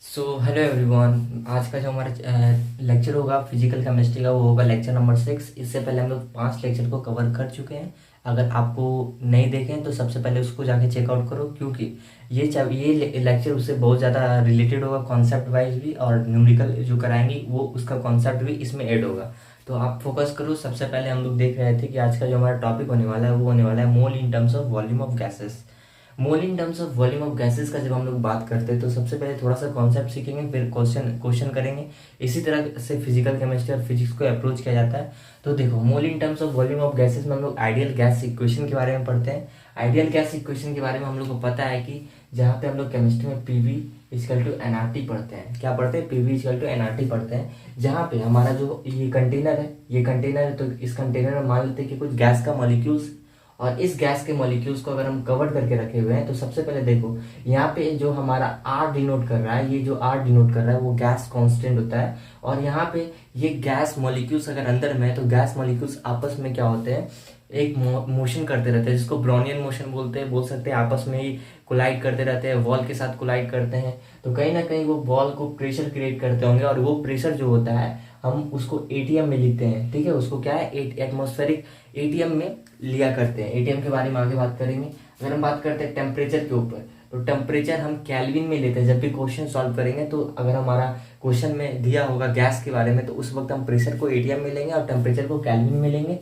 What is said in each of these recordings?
Hello everyone. आज का जो हमारा लेक्चर होगा फिजिकल केमिस्ट्री का, वो होगा लेक्चर नंबर 6। इससे पहले हम लोग 5 लेक्चर को कवर कर चुके हैं। अगर आपको नहीं देखें तो सबसे पहले उसको जाके चेकआउट करो, क्योंकि ये लेक्चर उससे बहुत ज़्यादा रिलेटेड होगा, कॉन्सेप्ट वाइज भी, और न्यूमेरिकल जो कराएंगे वो उसका कॉन्सेप्ट भी इसमें ऐड होगा। तो आप फोकस करो। सबसे पहले हम लोग देख रहे थे कि आज का जो हमारा टॉपिक होने वाला है वो होने वाला है mole in terms of volume of gases. Mole in terms of volume of gases का जब हम लोग बात करते हैं तो सबसे पहले थोड़ा सा कॉन्सेप्ट सीखेंगे, फिर क्वेश्चन क्वेश्चन करेंगे। इसी तरह से फिजिकल केमिस्ट्री और फिजिक्स को अप्रोच किया जाता है। तो देखो, mole in terms of volume of gases में हम लोग आइडियल गैस इक्वेशन के बारे में पढ़ते हैं। आइडियल गैस इक्वेशन के बारे में हम लोग को पता है कि जहाँ पे हम लोग केमिस्ट्री में पीवी इजकल टू एनआरटी पढ़ते हैं। क्या पढ़ते हैं? पीवी इजकल टू एनआरटी पढ़ते हैं। जहाँ पे हमारा जो ये कंटेनर है, तो इस कंटेनर में मान लेते हैं कि कुछ गैस का मॉलिक्यूल्स, और इस गैस के मॉलिक्यूल्स को अगर हम कवर करके रखे हुए हैं तो सबसे पहले देखो, यहाँ पे जो हमारा आर डिनोट कर रहा है, ये जो आर डिनोट कर रहा है वो गैस कांस्टेंट होता है। और यहाँ पे ये गैस मॉलिक्यूल्स अगर अंदर में है तो गैस मॉलिक्यूल्स आपस में क्या होते हैं, एक मोशन करते रहते हैं, जिसको ब्राउनियन मोशन बोलते हैं, बोल सकते हैं। आपस में ही कोलाइड करते रहते हैं, वॉल के साथ कोलाइड करते हैं। तो कहीं ना कहीं वो बॉल को प्रेशर क्रिएट करते होंगे, और वो प्रेशर जो होता है हम उसको एटीएम में लिखते हैं। ठीक है, उसको क्या है, एटमॉस्फेरिक एटीएम में लिया करते हैं। एटीएम के बारे में आगे बात करेंगे। अगर हम बात करते हैं टेम्परेचर के ऊपर, तो टेम्परेचर हम केल्विन में लेते हैं। जब भी क्वेश्चन सॉल्व करेंगे तो अगर हमारा क्वेश्चन में दिया होगा गैस के बारे में, तो उस वक्त हम प्रेशर को एटीएम में लेंगे और टेम्परेचर को केल्विन में लेंगे।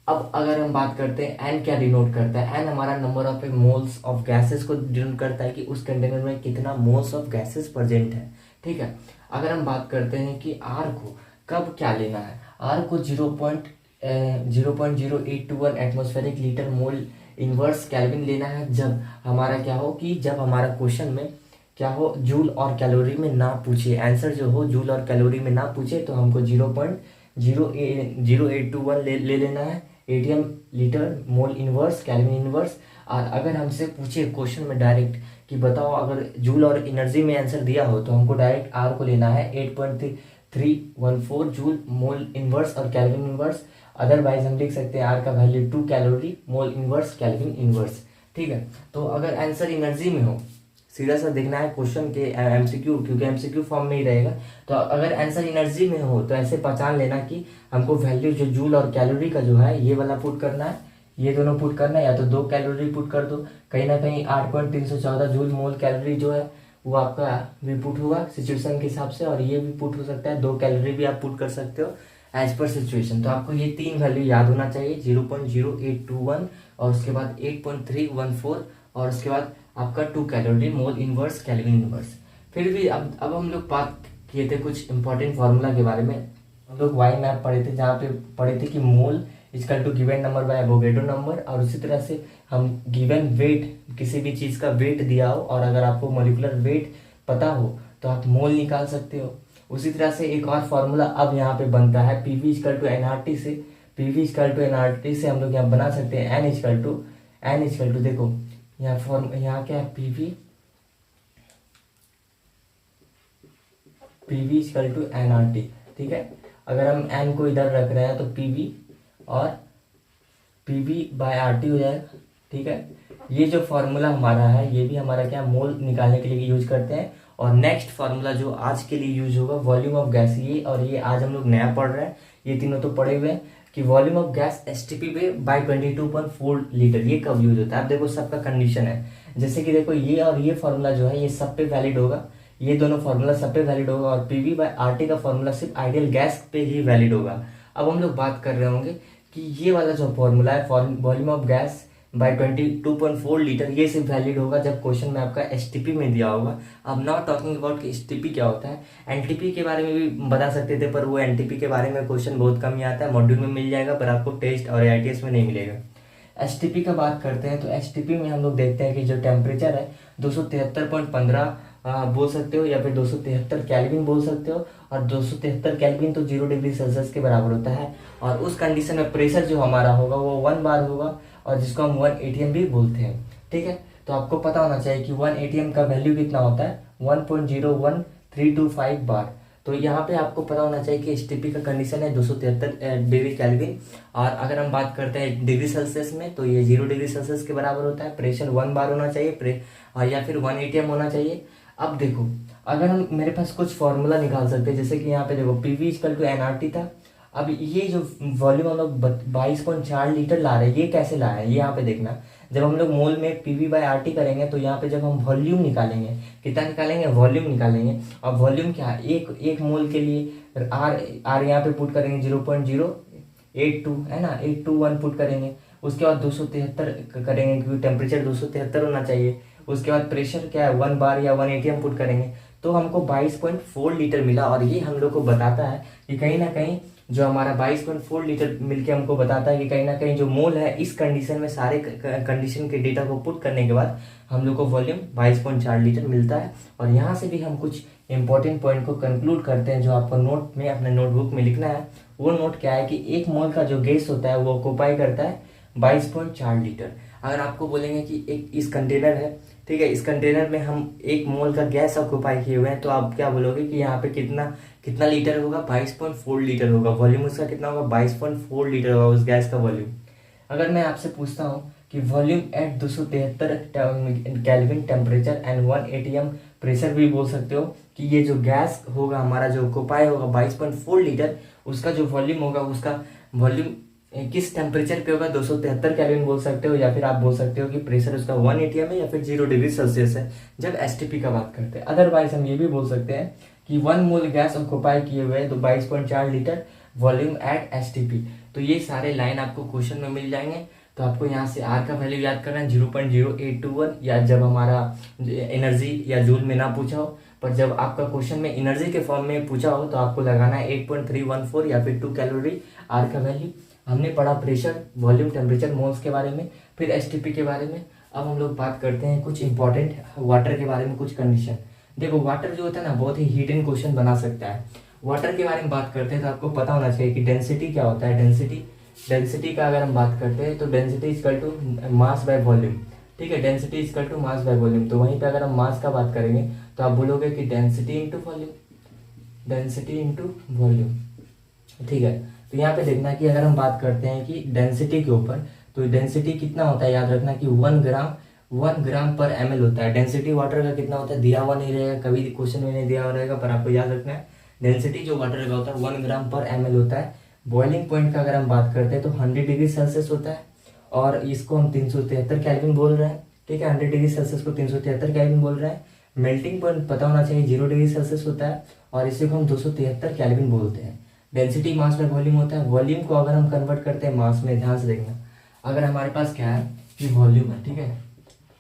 अब अगर हम बात करते हैं एन क्या डिनोट करता है, एन हमारा number of moles of gases को डिनोट करता है कि उस कंटेनर में कितना मोल्स ऑफ गैसेस प्रेजेंट है। ठीक है, अगर हम बात करते हैं कि आर को कब क्या लेना है, आर को 0.0821 atmospheric litre mole inverse kelvin लेना है। जब हमारा क्या हो कि जब हमारा क्वेश्चन में क्या हो, जूल और कैलोरी में ना पूछे, आंसर जो हो जूल और कैलोरी में ना पूछे, तो हमको 0.0821 ले लेना है ATM litre mole inverse kelvin inverse. और अगर हमसे पूछे क्वेश्चन में डायरेक्ट कि बताओ, अगर जूल और एनर्जी में आंसर दिया हो, तो हमको डायरेक्ट आर को लेना है 8.314 जूल मोल इनवर्स और केल्विन इनवर्स। अदरवाइज हम लिख सकते हैं आर का value 2 calorie mole inverse kelvin inverse. ठीक है, तो अगर आंसर एनर्जी में हो, सीधा सा देखना है क्वेश्चन के एमसीक्यू, क्योंकि एमसीक्यू फॉर्म में ही रहेगा। तो अगर आंसर एनर्जी में हो तो ऐसे पहचान लेना कि हमको वैल्यू जो जूल और कैलोरी का जो है ये वाला पुट करना है, ये दोनों पुट करना है, या तो 2 कैलोरी पुट कर दो। कहीं ना कहीं 8.314 जूल मोल कैलोरी जो है वो आपका भी पुट होगा सिचुएशन के हिसाब से, और ये भी पुट हो सकता है, 2 कैलोरी भी आप पुट कर सकते हो एज पर सिचुएशन। तो आपको ये 3 वैल्यू याद होना चाहिए, 0.0821 और उसके बाद 8.314 और उसके बाद आपका 2 calorie mole inverse kelvin inverse. फिर भी अब हम लोग बात किए थे कुछ इंपॉर्टेंट फार्मूला के बारे में। हम लोग वाई मैप पढ़े थे, जहाँ पे पढ़े थे कि mole is equal to given number by Avogadro number. और उसी तरह से हम गिवन वेट, किसी भी चीज़ का वेट दिया हो और अगर आपको मोलिकुलर वेट पता हो तो आप मोल निकाल सकते हो। उसी तरह से एक और फार्मूला अब यहाँ पे बनता है पीवी इजकल टू एनआरटी से। पीवी इजकल टू एनआरटी से हम लोग यहाँ बना सकते हैं एन इजकल टू देखो, यहाँ क्या है, पीवी इजकल टू एनआरटी। ठीक है, अगर हम एन को इधर रख रहे हैं तो पीवी और पीवी बाय आरटी हो जाएगा। ठीक है, ये जो फॉर्मूला हमारा है ये भी हमारा क्या, मोल निकालने के लिए यूज करते हैं। और नेक्स्ट फार्मूला जो आज के लिए यूज होगा वॉल्यूम ऑफ गैस, ये और ये आज हम लोग नया पढ़ रहे हैं। ये तीनों तो पढ़े हुए हैं कि वॉल्यूम ऑफ गैस एसटीपी पे बाय 22.4 लीटर, ये कब यूज होता है। अब देखो सबका कंडीशन है, जैसे कि देखो ये और ये फार्मूला जो है ये सब पे वैलिड होगा, ये दोनों फार्मूला सब पे वैलिड होगा, और पीवी बाय आरटी का फार्मूला सिर्फ आइडियल गैस पे ही वैलिड होगा। अब हम लोग बात कर रहे होंगे कि ये वाला जो फार्मूला है volume of gas by 22.4 litre, ये सिर्फ वैलिड होगा जब क्वेश्चन में आपका एसटीपी में दिया होगा। अब नॉट टॉकिंग अबाउट कि एसटीपी क्या होता है, एनटीपी के बारे में भी बता सकते थे, पर वो एनटीपी के बारे में क्वेश्चन बहुत कम ही आता है, मॉड्यूल में मिल जाएगा पर आपको टेस्ट और आईटीएस में नहीं मिलेगा। एसटीपी का बात करते हैं तो एसटीपी में हम लोग देखते हैं कि जो टेम्परेचर है 273.15 बोल सकते हो, या फिर 273 केल्विन बोल सकते हो। और 273 केल्विन तो 0 डिग्री सेल्सियस के बराबर होता है। और उस कंडीशन में प्रेशर जो हमारा होगा वो 1 बार होगा, और जिसको हम 1 एटीएम भी बोलते हैं। ठीक है, तो आपको पता होना चाहिए कि 1 एटीएम का वैल्यू कितना होता है, 1.01325 बार। तो यहाँ पे आपको पता होना चाहिए कि एसटीपी का कंडीशन है 273 डिग्री केल्विन। और अगर हम बात करते हैं डिग्री सेल्सियस में तो ये 0 डिग्री सेल्सियस के बराबर होता है। प्रेशर 1 बार होना चाहिए, और या फिर 1 एटीएम होना चाहिए। अब देखो, अगर हम मेरे पास कुछ फॉर्मूला निकाल सकते हैं, जैसे कि यहाँ पे देखो पीवी इक्वल टू एनआरटी था। अब ये जो वॉल्यूम हम लोग 22.4 लीटर ला रहे हैं, ये कैसे लाया है, ये यहाँ पे देखना। जब हम लोग मोल में पीवी बाई आरटी करेंगे तो यहाँ पे जब हम वॉल्यूम निकालेंगे, कितना निकालेंगे, वॉल्यूम निकालेंगे। और वॉल्यूम क्या है, एक एक मोल के लिए आर आर यहाँ पे पुट करेंगे 0.082 है ना, 821 पुट करेंगे। उसके बाद 273 करेंगे क्योंकि टेम्परेचर 273 होना चाहिए। उसके बाद प्रेशर क्या है 1 बार या 180 हम पुट करेंगे, तो हमको 22.4 लीटर मिला। और ये हम लोग को बताता है कि कहीं ना कहीं जो हमारा 22.4 लीटर मिलके हमको बताता है कि कहीं ना कहीं जो मोल है इस कंडीशन में, सारे कंडीशन के डेटा को पुट करने के बाद हम लोग को वॉल्यूम 22.4 लीटर मिलता है। और यहाँ से भी हम कुछ इंपॉर्टेंट पॉइंट को कंक्लूड करते हैं जो आपको नोट में, अपने नोटबुक में लिखना है। वो नोट क्या है कि एक मोल का जो गैस होता है वो ऑक्यूपाई करता है 22.4 लीटर। अगर आपको बोलेंगे कि एक इस कंटेनर है, ठीक है, इस कंटेनर में हम 1 मोल का गैस ऑक्यूपाई किए हुए हैं, तो आप क्या बोलोगे कि यहाँ पे कितना कितना लीटर होगा, 22.4 लीटर होगा। वॉल्यूम उसका कितना होगा, 22.4 लीटर होगा उस गैस का वॉल्यूम। अगर मैं आपसे पूछता हूँ कि volume at 273 kelvin temperature and 1 atm pressure, भी बोल सकते हो कि ये जो गैस होगा हमारा जो ऑक्यूपाई होगा 22.4 लीटर, उसका जो वॉल्यूम होगा, उसका वॉल्यूम किस टेम्परेचर पे होगा, 273 केल्विन बोल सकते हो। या फिर आप बोल सकते हो कि प्रेशर उसका 1 atm है या फिर 0 डिग्री सेल्सियस है, जब एसटीपी का बात करते हैं। अदरवाइज हम ये भी बोल सकते हैं कि 1 मोल गैस ऑक्यूपाई किए हुए तो 22.4 लीटर वॉल्यूम एट एसटीपी। तो ये सारे लाइन आपको क्वेश्चन में मिल जाएंगे। तो आपको यहाँ से आर का वैल्यू याद करना है 0.0821, या जब हमारा एनर्जी या जूल में ना पूछा हो, पर जब आपका क्वेश्चन में एनर्जी के फॉर्म में पूछा हो तो आपको लगाना है 8.314 या फिर 2 कैलोरी आर का वैल्यू। हमने पढ़ा प्रेशर, वॉल्यूम, टेम्परेचर, मोल्स के बारे में, फिर एसटीपी के बारे में। अब हम लोग बात करते हैं कुछ इंपॉर्टेंट वाटर के बारे में, कुछ कंडीशन। देखो वाटर जो होता है ना, बहुत ही हिडन क्वेश्चन बना सकता है। वाटर के बारे में बात करते हैं तो आपको पता होना चाहिए कि डेंसिटी क्या होता है। डेंसिटी का अगर हम बात करते हैं तो density equal to mass by volume, ठीक है, density equal to mass by volume. तो वहीं पे अगर हम मास का बात करेंगे तो आप बोलोगे कि density into volume, density into volume, ठीक है। तो यहाँ पे देखना कि अगर हम बात करते हैं कि डेंसिटी के ऊपर, तो डेंसिटी कितना होता है, याद रखना कि 1 ग्राम पर ml होता है। डेंसिटी वाटर का कितना होता है दिया हुआ नहीं रहेगा, कभी क्वेश्चन में नहीं दिया हुआ रहेगा, पर आपको याद रखना है डेंसिटी जो वाटर का होता है 1 ग्राम पर ml होता है। बॉइलिंग पॉइंट का अगर हम बात करते हैं तो 100 डिग्री सेल्सियस होता है, और इसको हम 373 केल्विन बोल रहे हैं, ठीक है। 100 डिग्री सेल्सियस को 373 केल्विन बोल रहे हैं। मेल्टिंग पॉइंट पता होना चाहिए 0 डिग्री सेल्सियस होता है, और इसी को हम 273 केल्विन बोलते हैं। डेंसिटी मास में वॉल्यूम होता है। वॉल्यूम को अगर हम कन्वर्ट करते हैं मास में, ध्यान से देखना, अगर हमारे पास क्या है कि वॉल्यूम है, ठीक है,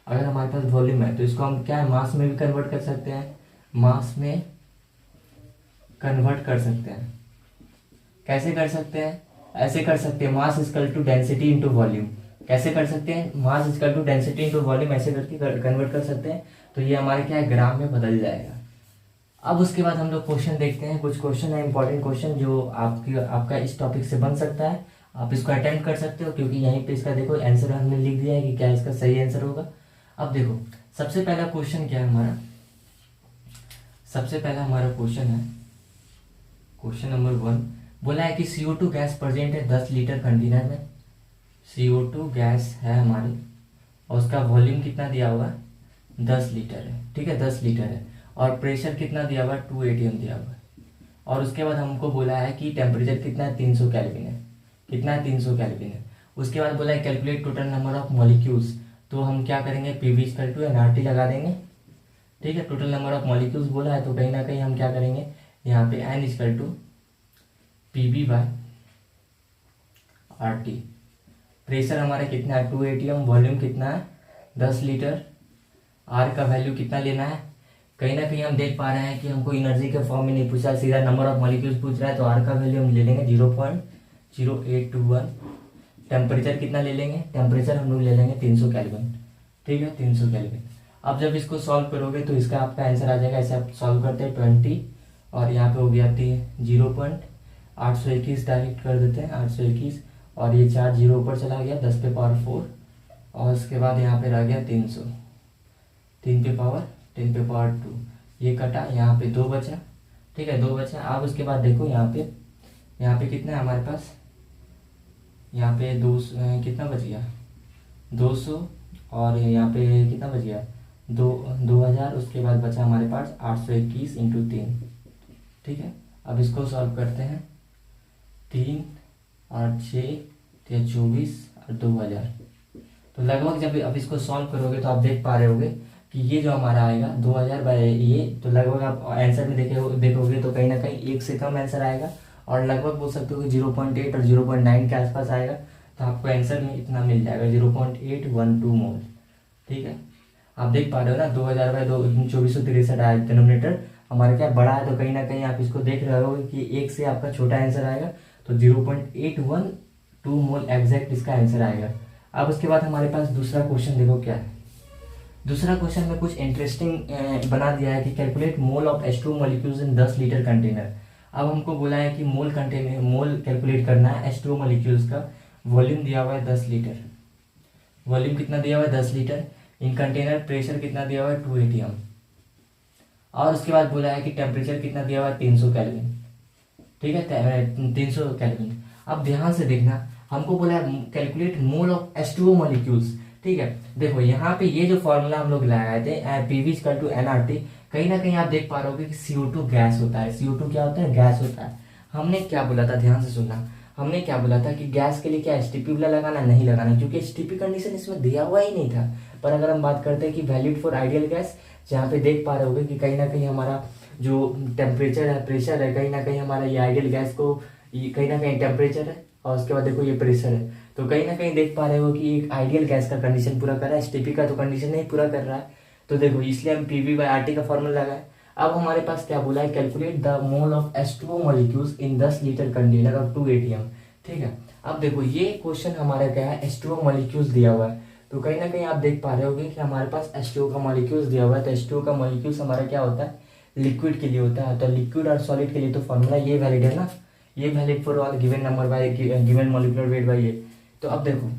अगर हमारे पास वॉल्यूम है तो इसको हम क्या है, मास में भी कन्वर्ट कर सकते हैं, मास में कन्वर्ट कर सकते हैं। कैसे कर सकते हैं, ऐसे कर सकते हैं, mass equal to density into volume. कैसे कर सकते हैं, mass equal to density into volume, ऐसे करके कन्वर्ट कर सकते हैं। तो ये हमारे क्या है, ग्राम में बदल जाएगा। अब उसके बाद हम लोग क्वेश्चन देखते हैं। कुछ क्वेश्चन है इंपॉर्टेंट क्वेश्चन जो आपका इस टॉपिक से बन सकता है, आप इसको अटेम्प्ट कर सकते हो, क्योंकि यहीं पे इसका देखो आंसर हमने लिख दिया है कि क्या इसका सही आंसर होगा। अब देखो सबसे पहला क्वेश्चन क्या है हमारा, सबसे पहला हमारा क्वेश्चन है, क्वेश्चन नंबर 1 बोला है कि CO2 गैस प्रेजेंट है 10 लीटर कंटेनर में। CO2 गैस है हमारी, और उसका वॉल्यूम कितना दिया हुआ है, 10 लीटर है, ठीक है, 10 लीटर है। और प्रेशर कितना दिया हुआ है, 2 atm दिया हुआ है। और उसके बाद हमको बोला है कि टेम्परेचर कितना है, 300 केल्विन है, कितना है, 300 केल्विन है। उसके बाद बोला है calculate total number of molecules. तो हम क्या करेंगे, पीवी इक्वल टू एनआरटी लगा देंगे, ठीक है। टोटल नंबर ऑफ मॉलिक्यूल्स बोला है तो कहीं ना कहीं हम क्या करेंगे, यहाँ पे N equal to PV by RT. Pressure हमारा कितना है, 2 atm, वॉल्यूम कितना है, 10 लीटर, आर का वैल्यू कितना लेना है। कहीं ना कहीं हम देख पा रहे हैं कि हमको एनर्जी के फॉर्म में नहीं पूछा, सीधा नंबर ऑफ मॉलिक्यूल्स पूछ रहा है, तो आर का वैल्यू हम ले लेंगे 0.0821। टेम्परेचर कितना ले लेंगे, टेम्परेचर हम लोग ले लेंगे 300 केल्विन, ठीक है, 300 केल्विन। अब जब इसको सॉल्व करोगे तो इसका आपका आंसर आ जाएगा। ऐसे आप सॉल्व करते हैं 20, और यहाँ पे हो गया 0.821 डायरेक्ट कर देते हैं, 821, और ये 4 जीरो ऊपर चला गया, 10 पे पावर 4, और उसके बाद यहाँ पे रह गया 300, 3 पे पावर 2, ये कटा, यहाँ पे 2 बचा, ठीक है, 2 बचा। अब उसके बाद देखो यहाँ पे कितना है हमारे पास, यहाँ पे 200 कितना बच गया, 200, और यहाँ पे कितना बच गया, दो हज़ार, उसके बाद बचा हमारे पास 821 इंटू 3। ठीक है, अब इसको सॉल्व करते हैं। 3 और 6 या 24 और 2000। तो लगभग जब अब इसको सॉल्व करोगे तो आप देख पा रहे होगे कि ये जो हमारा आएगा 2000 बाय ये, तो लगभग आप आंसर में देखोगे तो कहीं ना कहीं एक से कम आंसर आएगा, और लगभग बोल सकते हो कि 0.8 और 0.9 के आसपास आएगा। तो आपको आंसर में इतना मिल जाएगा 0.812 मोल। ठीक है, आप देख पा रहे हो ना 2000 बाय 2463 आया डिनोमिनेटर हमारा क्या बड़ा है, तो कहीं ना कहीं आप इसको देख रहे हो कि एक से आपका छोटा आंसर आएगा, तो 0.812 मोल एग्जैक्ट इसका आंसर आएगा। अब उसके बाद हमारे पास दूसरा क्वेश्चन देखो क्या है। दूसरा क्वेश्चन में कुछ इंटरेस्टिंग बना दिया है कि calculate mole of H2 molecules in 10 litre container. अब हमको बोला है कि मोल कैलकुलेट करना है H2 मॉलिक्यूल्स का। वॉल्यूम दिया हुआ है 10 लीटर। वॉल्यूम कितना दिया हुआ है 10 लीटर। इन कंटेनर प्रेशर कितना दिया हुआ है 2 atm। और उसके बाद बोला है कि टेम्परेचर कितना दिया हुआ है 300 केल्विन। ठीक है, 300 केल्विन। अब ध्यान से देखना, हमको बोला है calculate mole of H2O molecules. ठीक है, देखो यहाँ पे ये जो फॉर्मूला हम लोग लगाए थे PV इक्वल टू nRT, कहीं ना कहीं आप देख पा रहे होगे कि CO2 गैस होता है। CO2 क्या होता है, गैस होता है। हमने क्या बोला था, ध्यान से सुनना, हमने क्या बोला था कि गैस के लिए क्या STP वाला लगाना, नहीं लगाना, क्योंकि STP कंडीशन इसमें दिया हुआ ही नहीं था। पर अगर हम बात करते हैं कि वैलिड फॉर आइडियल गैस, जहाँ पे देख पा रहे होगे कि कहीं ना कहीं हमारा जो टेम्परेचर है, प्रेशर है, कहीं ना कहीं हमारा ये आइडियल गैस को कहीं ना कहीं टेम्परेचर है, और उसके बाद देखो ये प्रेशर है, तो कहीं ना कहीं देख पा रहे हो कि एक आइडियल गैस का कंडीशन पूरा कर रहा है, STP का तो कंडीशन नहीं पूरा कर रहा है। तो देखो इसलिए हम PV बाई RT का फॉर्मूला लगाए। अब हमारे पास क्या बोला है, calculate the mole of H2O molecules in 10 litre container of 2 atm। ठीक है, अब देखो ये क्वेश्चन हमारा क्या है, H2O मॉलिक्यूल्स दिया हुआ है, तो कहीं ना कहीं आप देख पा रहे होगे कि हमारे पास H2O का मॉलिक्यूल्स दिया हुआ है। तो H2O का मॉलिक्यूल्स हमारा क्या होता है, लिक्विड के लिए होता है। तो लिक्विड और सॉलिड के लिए तो फॉर्मूला ये वैलिड है ना, ये valid for all given number bye given molecular weight by ये। तो अब देखो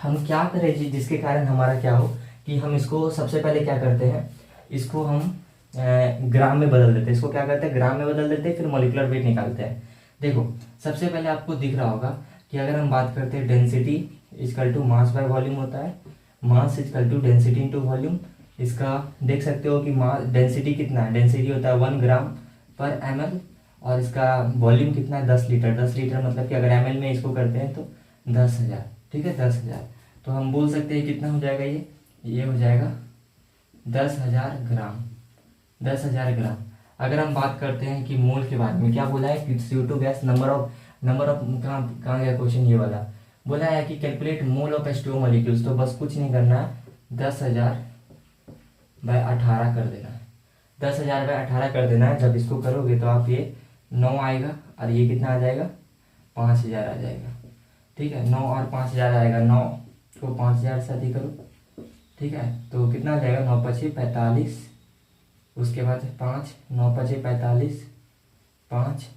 हम क्या करें जी, जिसके कारण हमारा क्या हो कि हम इसको सबसे पहले क्या करते हैं, इसको हम ग्राम में बदल देते हैं। इसको क्या करते हैं, ग्राम में बदल देते हैं, फिर मॉलिक्यूलर वेट निकालते हैं। देखो सबसे पहले आपको दिख रहा होगा कि अगर हम बात करते हैं density equal to mass by volume होता है, mass equal to density into volume. इसका देख सकते हो कि मास डेंसिटी कितना है, डेंसिटी होता है 1 ग्राम पर ml, और इसका वॉल्यूम कितना है 10 लीटर। 10 लीटर मतलब कि अगर ml में इसको करते हैं तो 10,000। ठीक है, 10,000। तो हम बोल सकते हैं कितना हो जाएगा, ये हो जाएगा 10,000 ग्राम। 10,000 ग्राम। अगर हम बात करते हैं कि मोल के बारे में क्या बोला है कि CO2 गैस नंबर ऑफ कहाँ गया क्वेश्चन, ये वाला बोला है कि calculate mole of H2O molecules. तो बस कुछ नहीं करना है, 10,000 बाय 18 कर देना है। 10,000 बाय 18 कर देना है। जब इसको करोगे तो आप ये 9 आएगा, और ये कितना आ जाएगा, 5,000 आ जाएगा। ठीक है, 9 और 5,000 आएगा, 9 को 5,000 से अधिक करो। ठीक है, तो कितना आ जाएगा, 9 5 45, उसके बाद 5, 9 5 45, 5।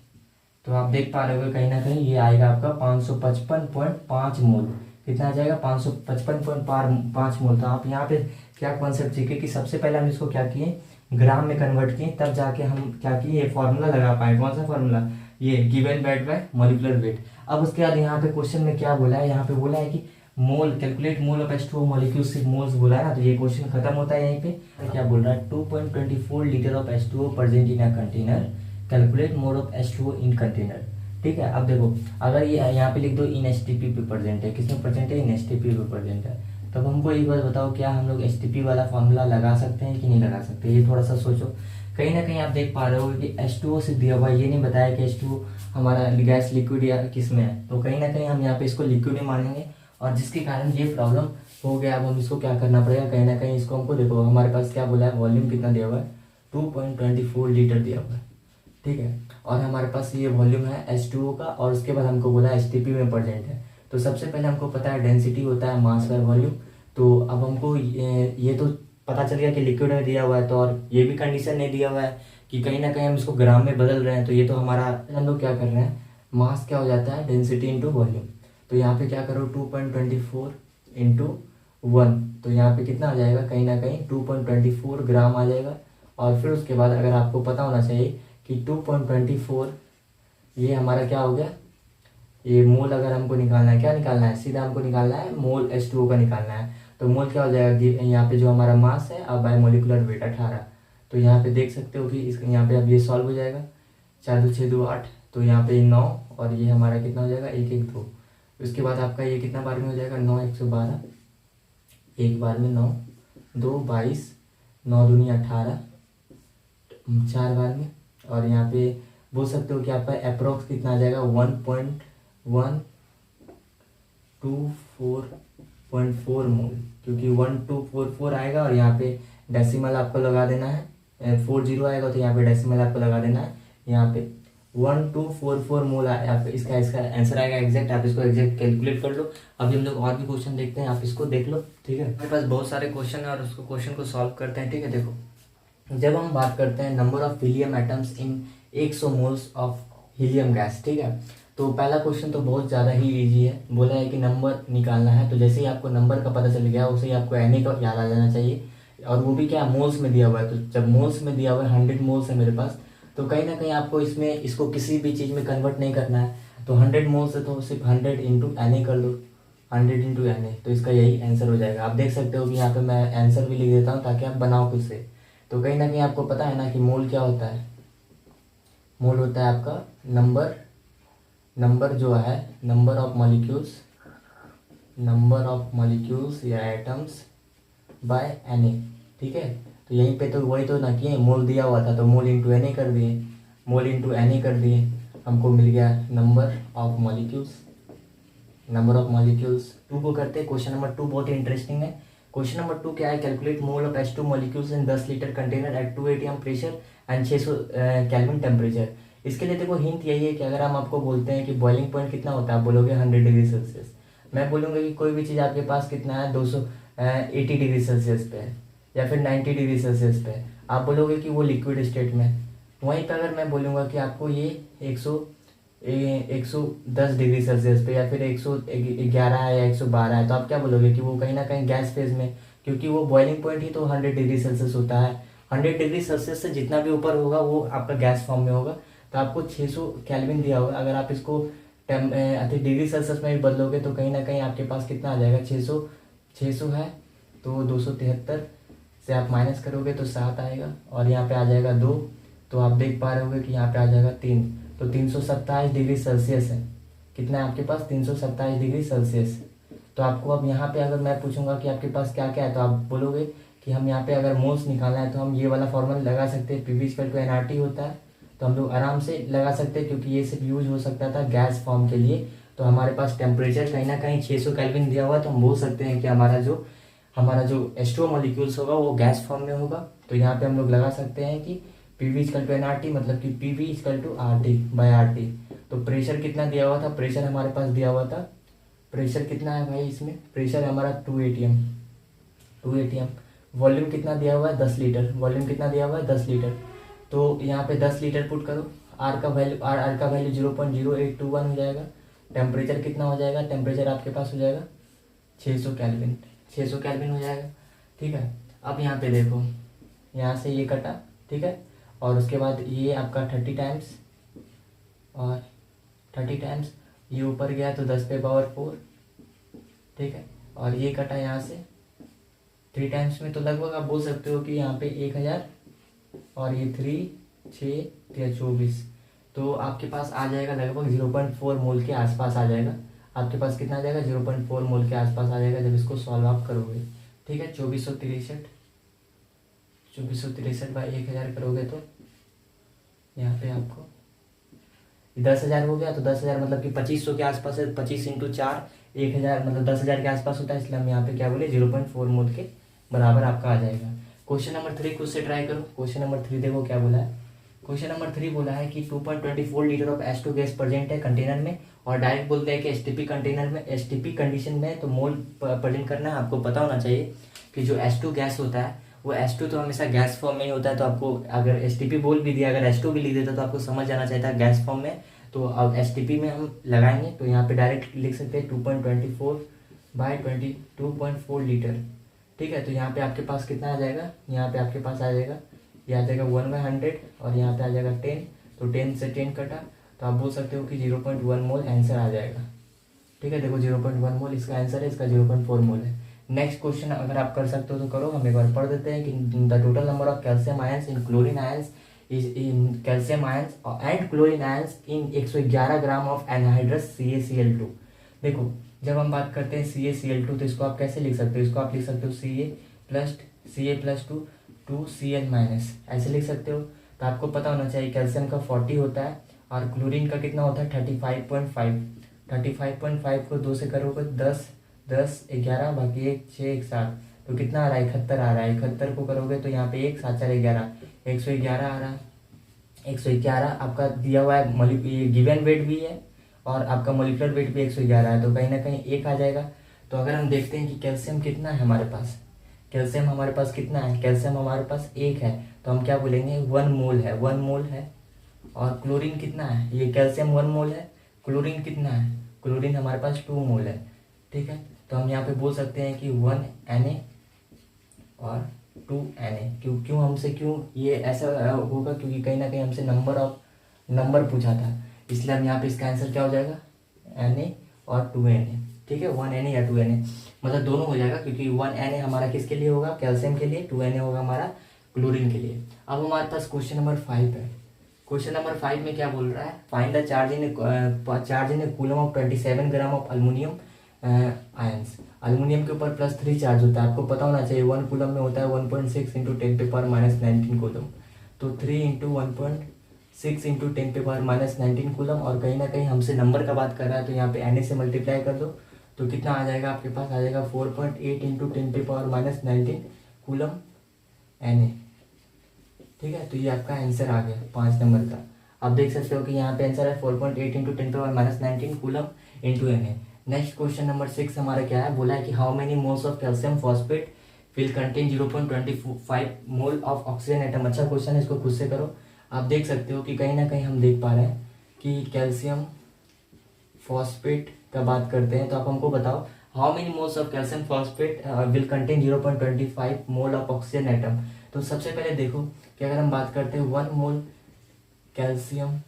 तो आप देख पा रहे हो कहीं ना कहीं ये आएगा आपका 555.5 मोल। कितना आ जाएगा, 555.5 मोल। तो आप यहाँ पे क्या कॉन्सेप्ट सीखे कि सबसे पहले हम इसको क्या किए, ग्राम में कन्वर्ट किए, तब जाके हम क्या किए, ये फॉर्मूला लगा पाए। कौन सा फॉर्मूला, ये given weight by molecular weight. अब उसके बाद यहाँ पे क्वेश्चन में क्या बोला है, यहाँ पे बोला है कि mole calculate mole of H2O molecule, सिर्फ मोल्स बोला है ना, तो ये क्वेश्चन खत्म होता है यहीं पे। क्या बोल रहा है, 2.24 litre of H2O present in a container, calculate mole of H2O in container. ठीक है, अब देखो अगर ये यहाँ पे लिख दो इन STP पे प्रेजेंट है, किसमें प्रेजेंट है, इन STP पे प्रेजेंट है, तब हमको एक बात बताओ, क्या हम लोग STP वाला फॉर्मूला लगा सकते हैं कि नहीं लगा सकते, ये थोड़ा सा सोचो। कहीं ना कहीं आप देख पा रहे हो कि H2O से दिया हुआ, ये नहीं बताया कि H2O हमारा गैस लिक्विड या किस में है, तो कहीं ना कहीं हम यहाँ पे इसको लिक्विड में मानेंगे, और जिसके कारण ये प्रॉब्लम हो गया। अब हम इसको क्या करना पड़ेगा, कहीं ना कहीं इसको हमको देखो हमारे पास क्या बोला है, वॉल्यूम कितना दिया हुआ है, 2.24 लीटर दिया हुआ है। ठीक है, और हमारे पास ये वॉल्यूम है H2O का, और उसके बाद हमको बोला STP में प्रेजेंट है। तो सबसे पहले हमको पता है डेंसिटी होता है मास बाय वॉल्यूम। तो अब हमको ये तो पता चल गया कि लिक्विड में दिया हुआ है, तो और ये भी कंडीशन नहीं दिया हुआ है कि कहीं ना कहीं हम इसको ग्राम में बदल रहे हैं, तो ये तो हमारा हम लोग क्या कर रहे हैं, मास क्या हो जाता है, डेंसिटी इंटू वॉल्यूम। तो यहाँ पे क्या करो, 2.24 इंटू 1, तो यहाँ पे कितना आ जाएगा, कहीं ना कहीं 2.24 ग्राम आ जाएगा। और फिर उसके बाद अगर आपको पता होना चाहिए कि 2.24 ये हमारा क्या हो गया, ये मोल अगर हमको निकालना है, क्या निकालना है, सीधा हमको निकालना है मोल H2O का निकालना है। तो मोल क्या हो जाएगा कि यहाँ पे जो हमारा मास है और बायोमोलिकुलर वेट 18। तो यहाँ पे देख सकते हो कि इस यहाँ पे अब ये सॉल्व हो जाएगा। 4 2 6 2 8, तो यहाँ पे 9 और ये हमारा कितना हो जाएगा 1 1 2। उसके बाद आपका ये कितना बार में हो जाएगा 9 112, एक बार में 9 2 22, 9 दूनी 18, 4 बार में। और यहाँ पे बोल सकते हो कि आपका अप्रोक्स कितना आ जाएगा 1.1244 मोल, क्योंकि 1244 आएगा और यहाँ पे डेसिमल आपको लगा देना है, 40 आएगा तो यहाँ पे डेसिमल आपको लगा देना है। यहाँ पे 1244 मोल आप इसका इसका आंसर आएगा एग्जैक्ट। आप इसको एग्जैक्ट कैलकुलेट कर लो। अभी हम लोग और भी क्वेश्चन देखते हैं, आप इसको देख लो, ठीक है। मेरे पास बहुत सारे क्वेश्चन है और उसको क्वेश्चन को सॉल्व करते हैं, ठीक है। देखो, जब हम बात करते हैं number of helium atoms in 100 moles of helium gas, ठीक है। तो पहला क्वेश्चन तो बहुत ज़्यादा ही इजी है। बोला है कि नंबर निकालना है, तो जैसे ही आपको नंबर का पता चल गया उसे ही आपको Na का याद आ जाना चाहिए, और वो भी क्या मोल्स में दिया हुआ है। तो जब मोल्स में दिया हुआ है 100 मोल्स है मेरे पास, तो कहीं ना कहीं आपको इसको किसी भी चीज़ में कन्वर्ट नहीं करना है। तो 100 मोल्स है तो सिर्फ 100 इंटू Na कर लो, 100 इंटू Na, तो इसका यही आंसर हो जाएगा। आप देख सकते हो कि यहाँ पे मैं आंसर भी लिख देता हूँ ताकि आप बनाओ खुद से। तो कहीं ना कहीं आपको पता है ना कि मोल क्या होता है। मोल होता है आपका नंबर जो है नंबर ऑफ मॉलिक्यूल्स या एटम्स बाय Na, ठीक है। तो यहीं पे तो वही तो ना किए, मोल दिया हुआ था तो मोल इंटू Na कर दिए, मोल इंटू Na कर दिए, हमको मिल गया नंबर ऑफ मॉलिक्यूल्स। 2 को करते हैं। क्वेश्चन नंबर 2 बहुत ही इंटरेस्टिंग है। क्वेश्चन नंबर 2 क्या है, calculate mole of H2 molecules in 10 litre container at 2 atm pressure and 600 kelvin temperature. इसके लिए देखो हिंट यही है कि अगर हम आपको बोलते हैं कि बॉइलिंग पॉइंट कितना होता है, आप बोलोगे 100 डिग्री सेल्सियस। मैं बोलूँगा कि कोई भी चीज़ आपके पास कितना है 280 डिग्री सेल्सियस पे है या फिर 90 डिग्री सेल्सियस पे है, आप बोलोगे कि वो लिक्विड स्टेट में। वहीं पर अगर मैं बोलूँगा कि आपको ये 110 डिग्री सेल्सियस पे या फिर 111 है या 112 है, तो आप क्या बोलोगे कि वो कहीं ना कहीं गैस फेज में, क्योंकि वो बॉइलिंग पॉइंट ही तो 100 डिग्री सेल्सियस होता है। 100 डिग्री सेल्सियस से जितना भी ऊपर होगा वो आपका गैस फॉर्म में होगा। तो आपको 600 केल्विन दिया होगा, अगर आप इसको डिग्री सेल्सियस में भी बदलोगे तो कहीं ना कहीं आपके पास कितना आ जाएगा 600 है तो 273 से आप माइनस करोगे तो 7 आएगा, और यहाँ पे आ जाएगा 2, तो आप देख पा रहे होगे कि यहाँ पे आ जाएगा 3, तो 327 डिग्री सेल्सियस है। कितना है आपके पास 327 डिग्री सेल्सियस। तो आपको अब यहाँ पे अगर मैं पूछूंगा कि आपके पास क्या क्या है, तो आप बोलोगे कि हम यहाँ पे अगर मोल्स निकालना है तो हम ये वाला फॉर्मूला लगा सकते हैं, PV = nRT होता है, तो हम लोग आराम से लगा सकते हैं क्योंकि ये सिर्फ यूज हो सकता था गैस फॉर्म के लिए। तो हमारे पास टेम्परेचर कहीं ना कहीं 600 केल्विन दिया हुआ है, तो हम बोल सकते हैं कि हमारा जो H2O मॉलिक्यूल्स होगा वो गैस फॉर्म में होगा। तो यहाँ पे हम लोग लगा सकते हैं कि PV = nRT, मतलब कि PV = RT/RT। तो प्रेशर कितना दिया हुआ था, प्रेशर हमारे पास दिया हुआ था, प्रेशर कितना है भाई, इसमें प्रेशर हमारा 2 atm। वॉल्यूम कितना दिया हुआ है 10 लीटर, वॉल्यूम कितना दिया हुआ है 10 लीटर। तो यहाँ पे 10 लीटर पुट करो, आर का वैल्यू 0.0821 हो जाएगा। टेम्परेचर कितना हो जाएगा, टेम्परेचर आपके पास हो जाएगा 600 केल्विन हो जाएगा, ठीक है। अब यहाँ पे देखो, यहाँ से ये कटा, ठीक है, और उसके बाद ये आपका 30 टाइम्स और 30 टाइम्स ये ऊपर गया तो 10⁴, ठीक है, और ये कटा यहाँ से 3 टाइम्स में, तो लगभग आप बोल सकते हो कि यहाँ पे 1000 और ये 3 6 या 24, तो आपके पास आ जाएगा लगभग 0.4 मोल के आसपास आ जाएगा। आपके पास कितना आ जाएगा 0.4 मोल के आसपास आ जाएगा जब इसको सॉल्व आप करोगे, ठीक है। 2463 बाई 1000 करोगे तो यहाँ पे आपको 10,000 हो गया, तो 10,000 मतलब कि 2500 के आसपास है। 25 × 4 1000 मतलब 10,000 के आसपास होता है, इसलिए हम यहाँ पे क्या बोले 0.4 मोल के बराबर आपका आ जाएगा। क्वेश्चन नंबर 3 खुद से ट्राई करो। क्वेश्चन नंबर 3 देखो क्या बोला है। क्वेश्चन नंबर 3 बोला है कि 2.24 litre of H2 gas present है कंटेनर में, और डायरेक्ट बोलते हैं कि STP कंटेनर में, STP कंडीशन में तो मोल प्रेजेंट करना है। आपको पता होना चाहिए कि जो H2 गैस होता है वो H2 तो हमेशा गैस फॉर्म में ही होता है, तो आपको अगर STP बोल भी दिया, अगर H2 भी लिख देता तो आपको समझ जाना चाहिए था गैस फॉर्म में। तो अब STP में हम लगाएंगे तो यहाँ पे डायरेक्ट लिख सकते हैं 2.24 बाई 22.4 लीटर, ठीक है। तो यहाँ पे आपके पास कितना आ जाएगा, यहाँ पे आपके पास आ जाएगा, ये आ जाएगा 1/100 और यहाँ पे आ जाएगा 10, तो 10 से 10 कटा, तो आप बोल सकते हो कि 0.1 मोल आंसर आ जाएगा, ठीक है। देखो 0.1 मोल इसका आंसर है, इसका 0.4 मोल है। नेक्स्ट क्वेश्चन अगर आप कर सकते हो तो करो, हम एक बार पढ़ देते हैं कि the total number of calcium ions in chlorine ions is in calcium ions and chlorine ions in 111 gram of anhydrous CaCl2। देखो जब हम बात करते हैं CaCl2 तो इसको आप कैसे लिख सकते हो, इसको आप लिख सकते हो Ca+2 ऐसे लिख सकते हो। तो आपको पता होना चाहिए कैल्शियम का 40 होता है और क्लोरीन का कितना होता है 35.5। 35.5 को 2 से करोगे 10, 10 11 बाकी 1 6 1 7, तो कितना आ रहा है 71 आ रहा है। 71 को करोगे तो यहाँ पे 1 7 4 11, 111 आ रहा है। 111 आपका दिया हुआ है, ये गिवन वेट भी है और आपका मोलिकुलर वेट भी 111 है, तो कहीं ना कहीं एक आ जाएगा। तो अगर हम देखते हैं कि कैल्शियम कितना है हमारे पास, कैल्शियम हमारे पास कितना है, कैल्शियम हमारे पास 1 है, तो हम क्या बोलेंगे 1 मोल है, 1 मोल है। और क्लोरीन कितना है, ये कैल्शियम 1 मोल है, क्लोरीन कितना है, क्लोरीन हमारे पास 2 मोल है। ठीक है, तो हम यहाँ पे बोल सकते हैं कि 1 Na और 2 Na। क्यों हमसे क्यों ये ऐसा होगा, क्योंकि कहीं ना कहीं हमसे नंबर पूछा था, इसलिए हम यहाँ पे इसका आंसर क्या हो जाएगा Na और 2 Na। ठीक है, 1 Na या 2 Na, मतलब दोनों हो जाएगा, क्योंकि 1 Na हमारा किसके लिए होगा, कैल्शियम के लिए, 2 Na होगा हमारा क्लोरीन के लिए। अब हमारे पास क्वेश्चन नंबर 5 है। क्वेश्चन नंबर 5 में क्या बोल रहा है, find the charge in A coulomb of 27 gram of aluminium ions. Aluminium के ऊपर +3 चार्ज होता है, आपको पता होना चाहिए 1 कूलम में होता है 1.6 इंटू 10⁻⁻19 कूलम, तो 3 इंटू 1.6 इंटू 10⁻⁻19 कूलम। और कहीं ना कहीं हमसे नंबर का बात कर रहा है, तो यहाँ पे Na से मल्टीप्लाई कर दो तो कितना आ जाएगा आपके पास, आ जाएगा 4.8 इंटू 10⁻⁻19 कूलम Na। ठीक है, तो ये आपका आंसर आ गया 5 नंबर का। आप देख सकते हो कि यहाँ पे आंसर है 4.8 into 10⁻⁻19 coulomb into Na। Next question number 6 हमारा क्या है, बोला है कि how many moles of calcium phosphate will contain 0.25 mole of oxygen atom. अच्छा क्वेश्चन है, इसको खुद से करो। आप देख सकते हो कि कहीं ना कहीं हम देख पा रहे हैं कि कैल्शियम फॉस्फेट का बात करते हैं, तो आप हमको बताओ how many moles of calcium phosphate will contain 0.25 mole of oxygen atom. तो सबसे पहले देखो कि अगर हम बात करते हैं 1 मोल कैल्शियम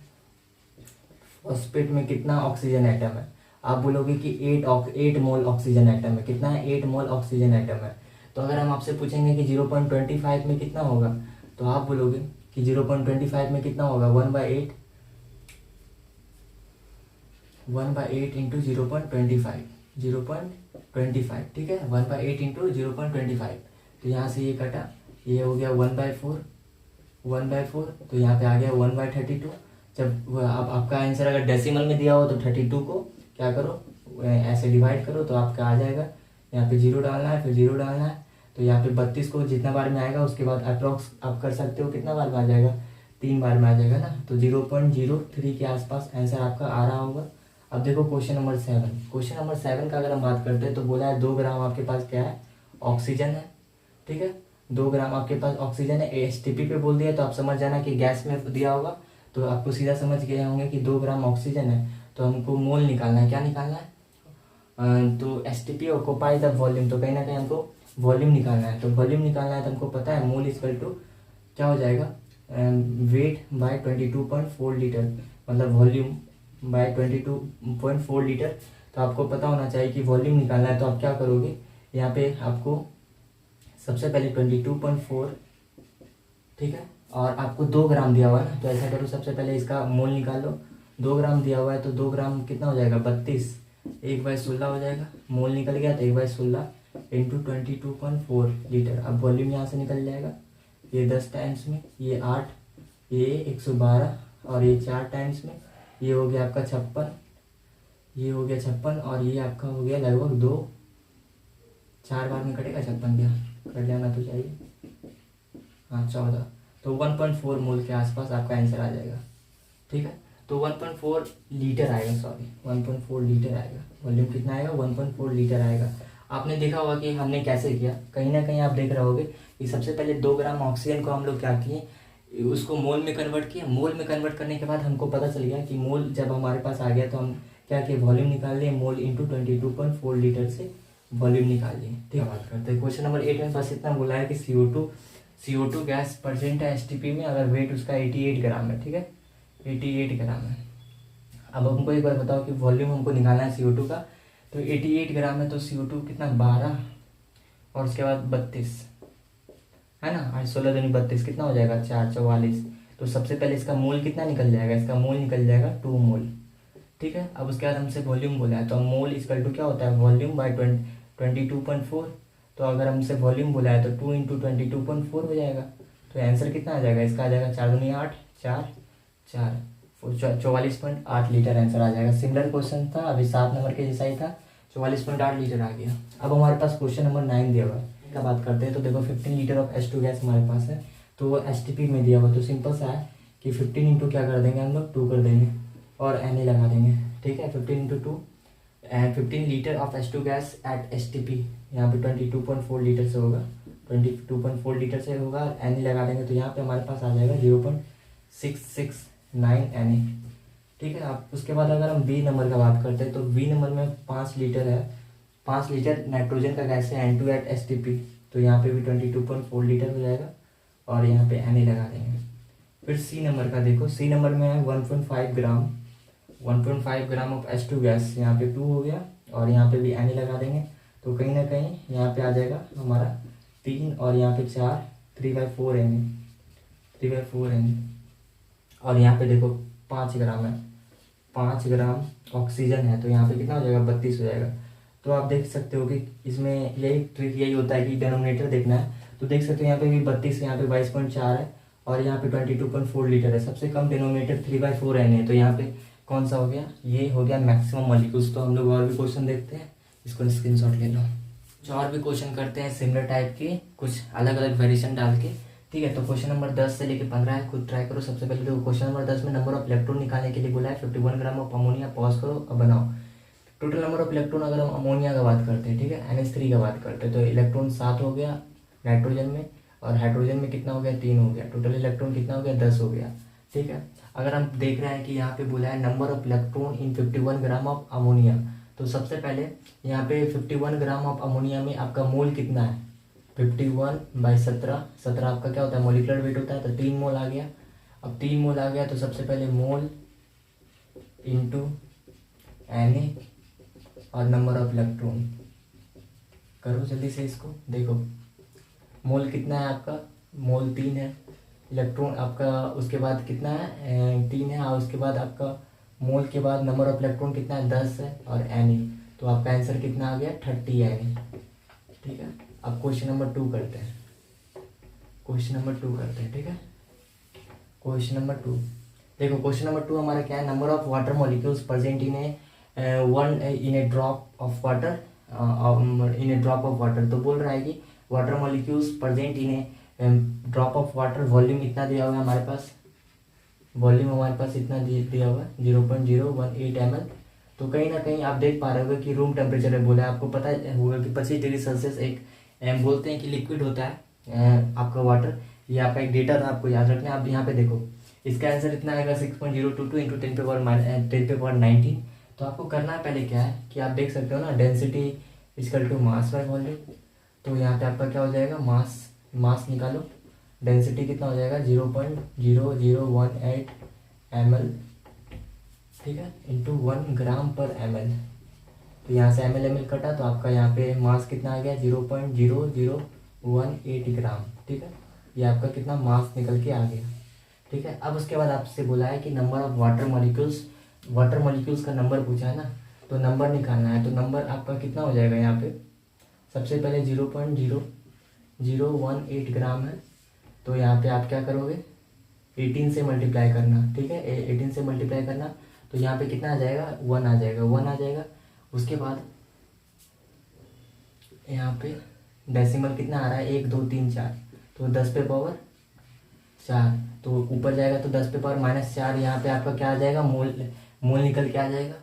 फॉस्फेट में कितना ऑक्सीजन एटम है, आप बोलोगे कि 8 मोल ऑक्सीजन एटम है। कितना है, 8 मोल ऑक्सीजन एटम है। तो अगर हम आपसे पूछेंगे कि 0.25 में कितना होगा, तो आप बोलोगे कि 0.25 में कितना होगा 1/8 इंटू 0.25। ठीक है, 1/8 इंटू 0.25, तो यहाँ से ये कटा, ये हो गया 1/4, तो यहाँ पे आ गया 1/32। जब आप आपका आंसर अगर डेसिमल में दिया हो तो 32 को क्या करो ऐसे डिवाइड करो तो आपका आ जाएगा। यहाँ पे 0 डालना है, फिर 0 डालना है, तो यहाँ पे 32 को जितना बार में आएगा उसके बाद अप्रॉक्स आप कर सकते हो कितना बार में आ जाएगा, 3 बार में आ जाएगा ना, तो 0.03 के आसपास आंसर आपका आ रहा होगा। अब देखो क्वेश्चन नंबर 7। क्वेश्चन नंबर 7 का अगर हम बात करते हैं तो बोला है 2 ग्राम आपके पास क्या है, ऑक्सीजन है। ठीक है, 2 ग्राम आपके पास ऑक्सीजन है। एसटीपी पे बोल दिया तो आप समझ जाना कि गैस में दिया होगा, तो आपको सीधा समझ गए होंगे कि 2 ग्राम ऑक्सीजन है, तो हमको मोल निकालना है। क्या निकालना है, तो एसटीपी ऑक्यूपाई द वॉल्यूम, तो कहीं ना कहीं हमको वॉल्यूम निकालना है। तो वॉल्यूम निकालना है तो हमको पता है मोल इक्वल टू क्या हो जाएगा, वेट बाय 22.4 लीटर, मतलब वॉल्यूम बाय 22.4 लीटर। तो आपको पता होना चाहिए कि वॉल्यूम निकालना है, तो आप क्या करोगे, यहाँ पे आपको सबसे पहले 22.4, ठीक है, और आपको 2 ग्राम दिया हुआ है ना, तो ऐसा करो सबसे पहले इसका मोल निकाल लो। 2 ग्राम दिया हुआ है तो 2 ग्राम कितना हो जाएगा 32, 1/16 हो जाएगा। मोल निकल गया तो 1/16 इंटू 22.4 लीटर। अब वॉल्यूम यहाँ से निकल जाएगा, ये 10 टाइम्स में, ये 8, ये 112 और ये 4 टाइम्स में, ये हो गया आपका 56, ये हो गया 56 और ये आपका हो गया लगभग 4 बार में कटेगा 56, क्या कर लेना तो चाहिए, हाँ 14, तो 1.4 मोल के आसपास आपका आंसर आ जाएगा। ठीक है, तो 1.4 लीटर आएगा, सॉरी 1.4 लीटर आएगा। वॉल्यूम कितना आएगा 1.4 लीटर आएगा। आपने देखा होगा कि हमने कैसे किया, कहीं ना कहीं आप देख रहे होगे कि सबसे पहले 2 ग्राम ऑक्सीजन को हम लोग क्या किए, उसको मोल में कन्वर्ट किया। मोल में कन्वर्ट करने के बाद हमको पता चल गया कि मोल जब हमारे पास आ गया तो हम क्या किए, वॉल्यूम निकाल लिए, मोल इंटू 22.4 लीटर से वॉल्यूम निकाल लिए। ठीक है, बात करते हैं क्वेश्चन नंबर 8 में बस इतना बोला है कि CO2 गैस परसेंट है एसटीपी में, अगर वेट उसका 88 ग्राम है। ठीक है, 88 ग्राम है। अब हमको एक बार बताओ कि वॉल्यूम हमको निकालना है CO2 का, तो 88 ग्राम है तो CO2 कितना 12 और उसके बाद 32, है ना। 8 16 दूनी 32 कितना हो जाएगा, 4 44। तो सबसे पहले इसका मोल कितना निकल जाएगा, इसका मोल निकल जाएगा 2 मोल। ठीक है, अब उसके बाद हमसे वॉल्यूम बोला है, तो मोल इक्वल टू क्या होता है, वॉल्यूम बाई 22.4। तो अगर हमसे वॉल्यूम बोला है तो 2 इंटू 22.4 हो जाएगा। तो आंसर कितना आ जाएगा इसका, आ जाएगा 4 दूनी 8, 4 4 44.8 लीटर आंसर आ जाएगा। सिमिलर क्वेश्चन था, अभी 7 नंबर के जैसा ही था, 44.8 लीटर आ गया। अब हमारे पास क्वेश्चन नंबर 9 दिया हुआ है, क्या बात करते हैं। तो देखो 15 लीटर ऑफ H2 गैस हमारे पास है, तो वो STP में दिया हुआ। तो सिंपल सा है कि 15 इंटू क्या कर देंगे हम लोग, 2 कर देंगे और Na लगा देंगे। ठीक है, 15 into 2 and 15 litre of H2 gas at STP, यहाँ पे 22.4 लीटर से होगा, 22.4 लीटर से होगा। Na लगा देंगे तो यहाँ पे हमारे पास आ जाएगा 0.669 Na। ठीक है, आप उसके बाद अगर हम बी नंबर का बात करते हैं तो बी नंबर में 5 लीटर है, 5 लीटर नाइट्रोजन का गैस है N2 एट STP। तो यहाँ पे भी 22.4 लीटर हो जाएगा और यहाँ पे Na लगा देंगे। फिर सी नंबर का देखो, सी नंबर में है 1.5 ग्राम, 1.5 ग्राम ऑफ H2 गैस, यहाँ पे 2 हो गया और यहाँ पे भी Na लगा देंगे। तो कहीं ना कहीं यहाँ पे आ जाएगा हमारा 3 और यहाँ पे 4, 3/4 Na, 3/4 Na। और यहाँ पे देखो 5 ग्राम है, 5 ग्राम ऑक्सीजन है, तो यहाँ पे कितना हो जाएगा, 32 हो जाएगा। तो आप देख सकते हो कि इसमें यही ट्रिक यही होता है कि डिनोमिनेटर देखना है। तो देख सकते हो यहाँ पे भी 32, यहाँ पे 22.4 है और यहाँ पे 22.4 लीटर है। सबसे कम डिनोमिनेटर 3/4 है, तो यहाँ पे कौन सा हो गया, ये हो गया मैक्सिमम मॉलिक्यूल्स। तो हम लोग और भी क्वेश्चन देखते हैं, इसको स्क्रीनशॉट ले लो। कुछ और भी क्वेश्चन करते हैं सिमिलर टाइप के, कुछ अलग अलग वेरिएशन डाल के। ठीक है, तो क्वेश्चन नंबर 10 से लेकर 15 है, खुद ट्राई करो। सबसे पहले तो क्वेश्चन नंबर 10 में नंबर ऑफ इलेक्ट्रॉन निकालने के लिए बोला है, 51 ग्राम ऑफ अमोनिया। पॉज करो, अब बनाओ। टोटल नंबर ऑफ इलेक्ट्रॉन अगर हम अमोनिया का बात करते हैं, ठीक है, NH3 का बात करते हैं, तो इलेक्ट्रॉन 7 हो गया नाइट्रोजन में, और हाइड्रोजन में कितना हो गया, 3 हो गया। टोटल इलेक्ट्रॉन कितना हो गया, 10 हो गया। ठीक है, अगर हम देख रहे हैं कि यहाँ पे बोला है number of electron in 51 gram of ammonia, तो सबसे पहले यहाँ पे 51 ग्राम ऑफ अमोनिया में आपका मोल कितना है, 51/17, 17 आपका क्या होता है, मोलिकुलर वेट होता है, तो 3 मोल आ गया। अब 3 मोल आ गया तो सबसे पहले मोल इंटू Na और नंबर ऑफ इलेक्ट्रॉन, करो जल्दी से इसको। देखो मोल कितना है आपका, मोल 3 है, इलेक्ट्रॉन आपका उसके बाद कितना है, 3 है, और उसके बाद आपका मोल के बाद नंबर ऑफ इलेक्ट्रॉन कितना है, 10 है, और Na, तो आपका आंसर कितना आ गया, 30 Na। ठीक है, अब क्वेश्चन नंबर 2 करते हैं, क्वेश्चन नंबर 2 करते हैं। ठीक है, क्वेश्चन नंबर 2 देखो, क्वेश्चन नंबर 2 हमारा क्या है, number of water molecules present in A drop of water, in A drop of water. तो बोल रहा है कि water molecules present in A drop of water, volume इतना दिया हुआ है हमारे पास, वॉल्यूम हमारे पास इतना दिया हुआ है 0.018 ml। तो कहीं ना कहीं आप देख पा रहे होगे कि रूम टेम्परेचर है बोला है, आपको पता होगा कि 25 डिग्री सेल्सियस एक बोलते हैं कि लिक्विड होता है आपका वाटर। ये आपका एक डेटा था, आपको याद रखना है। आप यहाँ पे देखो, इसका आंसर इतना आएगा 6.022 इंटू 10⁻19। तो आपको करना है पहले क्या है कि आप देख सकते हो ना, density equal to mass by volume. तो यहाँ पे आपका क्या हो जाएगा, मास निकालो, डेंसिटी कितना हो जाएगा 0.0018 ml, ठीक है, इंटू 1 ग्राम पर ml। तो यहाँ से ml कटा तो आपका यहाँ पे मास कितना आ गया 0.0018 ग्राम। ठीक है, ये आपका कितना मास निकल के आ गया। ठीक है, अब उसके बाद आपसे बोला है कि नंबर ऑफ वाटर मॉलिक्यूल्स का नंबर पूछा है ना, तो नंबर निकालना है। तो नंबर आपका कितना हो जाएगा, यहाँ पे सबसे पहले 0.0018 ग्राम है, तो यहाँ पे आप क्या करोगे, 18 से मल्टीप्लाई करना। ठीक है, 18 से मल्टीप्लाई करना, तो यहाँ पे कितना आ जाएगा, 1 आ जाएगा, 1 आ जाएगा। उसके बाद यहाँ पे डेसिमल कितना आ रहा है, 1 2 3 4, तो 10 पे पावर 4, तो ऊपर जाएगा तो 10 पे पावर -4। यहाँ पे आपका क्या आ जाएगा, मोल निकल के आ जाएगा।